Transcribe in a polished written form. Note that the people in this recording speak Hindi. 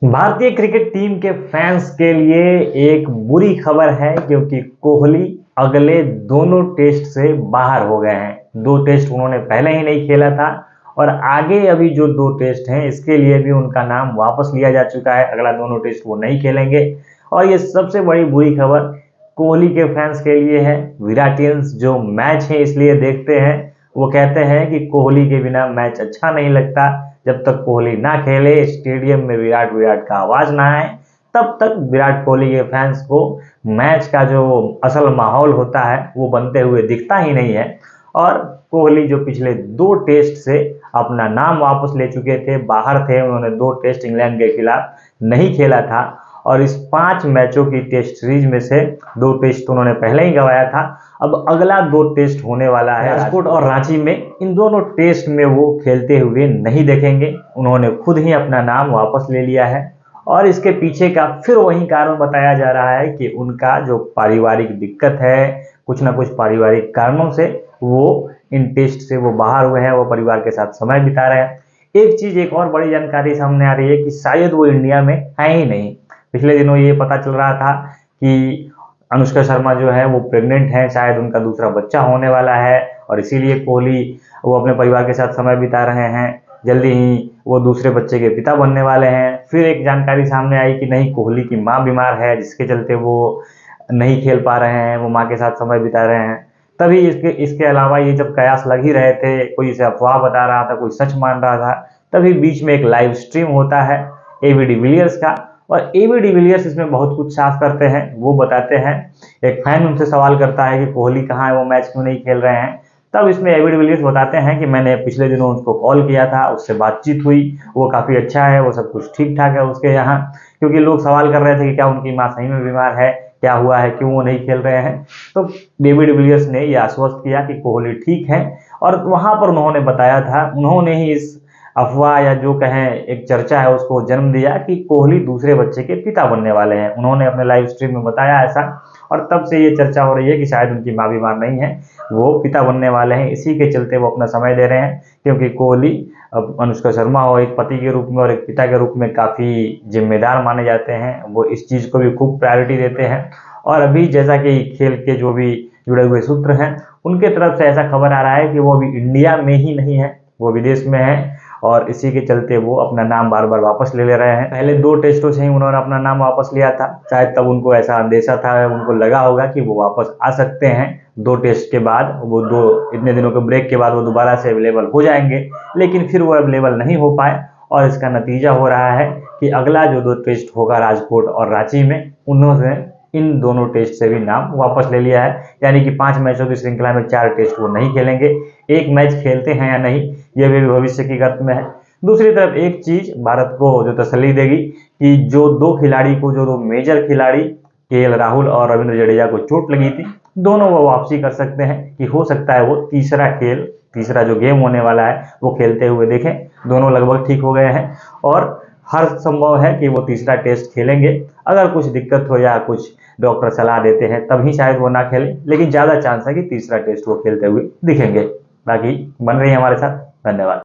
भारतीय क्रिकेट टीम के फैंस के लिए एक बुरी खबर है क्योंकि कोहली अगले दोनों टेस्ट से बाहर हो गए हैं। दो टेस्ट उन्होंने पहले ही नहीं खेला था और आगे अभी जो दो टेस्ट हैं इसके लिए भी उनका नाम वापस लिया जा चुका है। अगला दोनों टेस्ट वो नहीं खेलेंगे और ये सबसे बड़ी बुरी खबर कोहली के फैंस के लिए है। विराटियंस जो मैच है इसलिए देखते हैं, वो कहते हैं कि कोहली के बिना मैच अच्छा नहीं लगता। जब तक कोहली ना खेले, स्टेडियम में विराट विराट का आवाज ना आए, तब तक विराट कोहली के फैंस को मैच का जो असल माहौल होता है वो बनते हुए दिखता ही नहीं है। और कोहली जो पिछले दो टेस्ट से अपना नाम वापस ले चुके थे, बाहर थे, उन्होंने दो टेस्ट इंग्लैंड के खिलाफ नहीं खेला था और इस 5 मैचों की टेस्ट सीरीज में से 2 टेस्ट तो उन्होंने पहले ही गंवाया था। अब अगला 2 टेस्ट होने वाला है राजकोट और रांची में। इन दोनों टेस्ट में वो खेलते हुए नहीं देखेंगे। उन्होंने खुद ही अपना नाम वापस ले लिया है और इसके पीछे का फिर वही कारण बताया जा रहा है कि उनका जो पारिवारिक दिक्कत है, कुछ ना कुछ पारिवारिक कारणों से वो इन टेस्ट से वो बाहर हुए हैं, वो परिवार के साथ समय बिता रहे हैं। एक और बड़ी जानकारी सामने आ रही है कि शायद वो इंडिया में है ही नहीं। पिछले दिनों ये पता चल रहा था कि अनुष्का शर्मा जो है वो प्रेग्नेंट है, शायद उनका दूसरा बच्चा होने वाला है और इसीलिए कोहली वो अपने परिवार के साथ समय बिता रहे हैं। जल्दी ही वो दूसरे बच्चे के पिता बनने वाले हैं। फिर एक जानकारी सामने आई कि नहीं, कोहली की माँ बीमार है जिसके चलते वो नहीं खेल पा रहे हैं, वो माँ के साथ समय बिता रहे हैं। तभी इसके अलावा ये जब कयास लग ही रहे थे, कोई इसे अफवाह बता रहा था, कोई सच मान रहा था, तभी बीच में एक लाइव स्ट्रीम होता है एबी डिविलियर्स का और एबी डिविलियर्स इसमें बहुत कुछ साफ करते हैं। वो बताते हैं, एक फैन उनसे सवाल करता है कि कोहली कहाँ है, वो मैच क्यों नहीं खेल रहे हैं। तब इसमें एबी डिविलियर्स बताते हैं कि मैंने पिछले दिनों उसको कॉल किया था, उससे बातचीत हुई, वो काफ़ी अच्छा है, वो सब कुछ ठीक ठाक है उसके यहाँ। क्योंकि लोग सवाल कर रहे थे कि क्या उनकी माँ सही में बीमार है, क्या हुआ है, क्यों वो नहीं खेल रहे हैं। तो एबी डिविलियर्स ने यह आश्वस्त किया कि कोहली ठीक है और वहाँ पर उन्होंने बताया था, उन्होंने ही इस अफवाह या जो कहें एक चर्चा है उसको जन्म दिया कि कोहली दूसरे बच्चे के पिता बनने वाले हैं। उन्होंने अपने लाइव स्ट्रीम में बताया ऐसा और तब से ये चर्चा हो रही है कि शायद उनकी माँ बीमार नहीं है, वो पिता बनने वाले हैं। इसी के चलते वो अपना समय दे रहे हैं क्योंकि कोहली अब अनुष्का शर्मा हो एक पति के रूप में और एक पिता के रूप में काफ़ी जिम्मेदार माने जाते हैं। वो इस चीज़ को भी खूब प्रायोरिटी देते हैं और अभी जैसा कि खेल के जो भी जुड़े हुए सूत्र हैं उनके तरफ से ऐसा खबर आ रहा है कि वो अभी इंडिया में ही नहीं है, वो विदेश में है और इसी के चलते वो अपना नाम बार बार वापस ले रहे हैं। पहले 2 टेस्टों से ही उन्होंने अपना नाम वापस लिया था, शायद तब उनको ऐसा अंदेशा था, उनको लगा होगा कि वो वापस आ सकते हैं 2 टेस्ट के बाद, वो 2 इतने दिनों के ब्रेक के बाद वो दोबारा से अवेलेबल हो जाएंगे। लेकिन फिर वो अवेलेबल नहीं हो पाए और इसका नतीजा हो रहा है कि अगला जो 2 टेस्ट होगा राजकोट और रांची में, उन्होंने इन दोनों टेस्ट से भी नाम वापस ले लिया है। यानी कि 5 मैचों की श्रृंखला में 4 टेस्ट वो नहीं खेलेंगे। 1 मैच खेलते हैं या नहीं, ये भी भविष्य की गर्त में है। दूसरी तरफ एक चीज भारत को जो तसल्ली देगी कि जो 2 खिलाड़ी को, जो 2 मेजर खिलाड़ी केएल राहुल और रविंद्र जडेजा को चोट लगी थी, दोनों वो वापसी कर सकते हैं कि हो सकता है वो तीसरा जो गेम होने वाला है वो खेलते हुए देखें। दोनों लगभग ठीक हो गए हैं और हर संभव है कि वो तीसरा टेस्ट खेलेंगे। अगर कुछ दिक्कत हो या कुछ डॉक्टर सलाह देते हैं तभी शायद वो ना खेलें, लेकिन ज़्यादा चांस है कि तीसरा टेस्ट वो खेलते हुए दिखेंगे। बाकी बन रही है हमारे साथ। धन्यवाद।